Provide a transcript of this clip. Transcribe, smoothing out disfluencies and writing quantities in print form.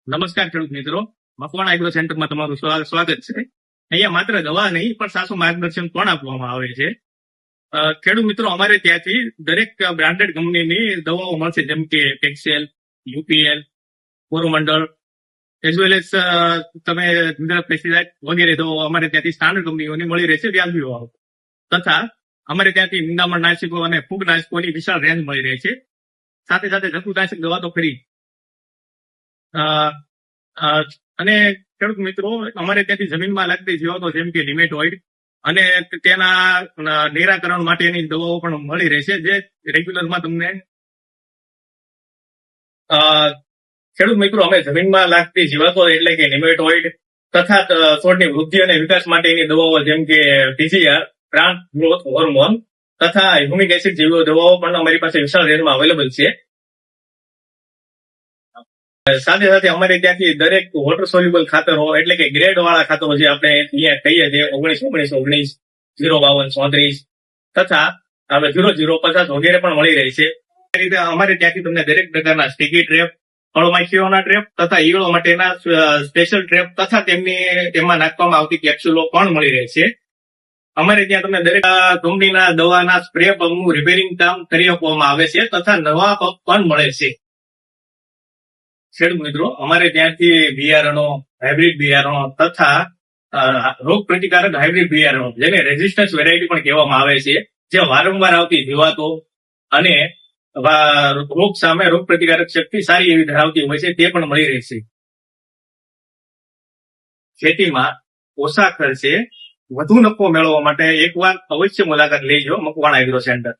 નમસ્કાર ખેડૂત મિત્રો, મકવાણા એગ્રો સેન્ટરમાં તમારું સ્વાગત છે. અહીંયા માત્ર દવા નહીં પણ સાચું માર્ગદર્શન પણ આપવામાં આવે છે. ખેડૂત મિત્રો, અમારે ત્યાંથી દરેક બ્રાન્ડેડ કંપનીની દવાઓ મળશે, જેમ કે પેક્સેલ, UPL, Coromandel, as well as તમે પેસ્ટિસાઇડ વગેરે દવાઓ અમારે ત્યાંથી સ્ટાન્ડર્ડ કંપનીઓની મળી રહેશે વ્યાજબી ભાવ. તથા અમારે ત્યાંથી નિંદામણ નાશકો અને ફૂગનાશકોની વિશાળ રેન્જ મળી રહે છે. સાથે સાથે જંતુનાશક દવા તો ખરી. અને ખેડૂત મિત્રો, અમારે ત્યાંથી જમીનમાં લાગતી જીવાતો જેમ કે લિમેટોઇડ અને તેના નિરાકરણ માટેની દવાઓ પણ મળી રહેશે, જે રેગ્યુલરમાં તમને ખેડૂત મિત્રો, અમે જમીનમાં લાગતી જીવાતો એટલે કે લિમેટોઇડ તથા છોડની વૃદ્ધિ અને વિકાસ માટેની દવાઓ જેમ કે ટીજીઆર, પ્લાન્ટ ગ્રોથ હોર્મોન તથા હ્યુમિક એસિડ જેવી દવાઓ પણ અમારી પાસે વિશાળ રેન્જમાં અવેલેબલ છે. સાથે સાથે અમારે ત્યાંથી દરેક વોટર સોલ્યુબલ ખાતરો એટલે કે ગ્રેડ વાળા ખાતરો જે આપણે અહીંયા કહીએ છીએ 19-19-19, 052-34 તથા હવે 0050 વગેરે પણ મળી રહી છે. એ રીતે અમારે ત્યાંથી તમને દરેક પ્રકારના સ્ટીકી ટ્રેપ, ફળમાખીઓના ટ્રેપ તથા ઈયળો માટેના સ્પેશિયલ ટ્રેપ તથા તેમાં નાખવામાં આવતી કેપ્સ્યુલો પણ મળી રહે છે. અમારે ત્યાં તમને દરેક કંપનીના દવાના સ્પ્રે પંપનું રિપેરિંગ કામ કરી આપવામાં આવે છે તથા નવા પંપ પણ મળે છે. ખેડૂત મિત્રો, અમારે ત્યાંથી બિયારણો, હાઇબ્રિડ બિયારણો તથા રોગ પ્રતિકારક હાઇબ્રિડ બિયારણો, જેને રેઝિસ્ટન્સ વેરાયટી પણ કહેવામાં આવે છે, જે વારંવાર આવતી જીવાતો અને રોગ સામે રોગ પ્રતિકારક શક્તિ સારી એવી ધરાવતી હોય છે, તે પણ મળી રહેશે. ખેતીમાં ઓછા ખર્ચે વધુ નફો મેળવવા માટે એકવાર અવશ્ય મુલાકાત લેજો મકવાણા એગ્રો સેન્ટર.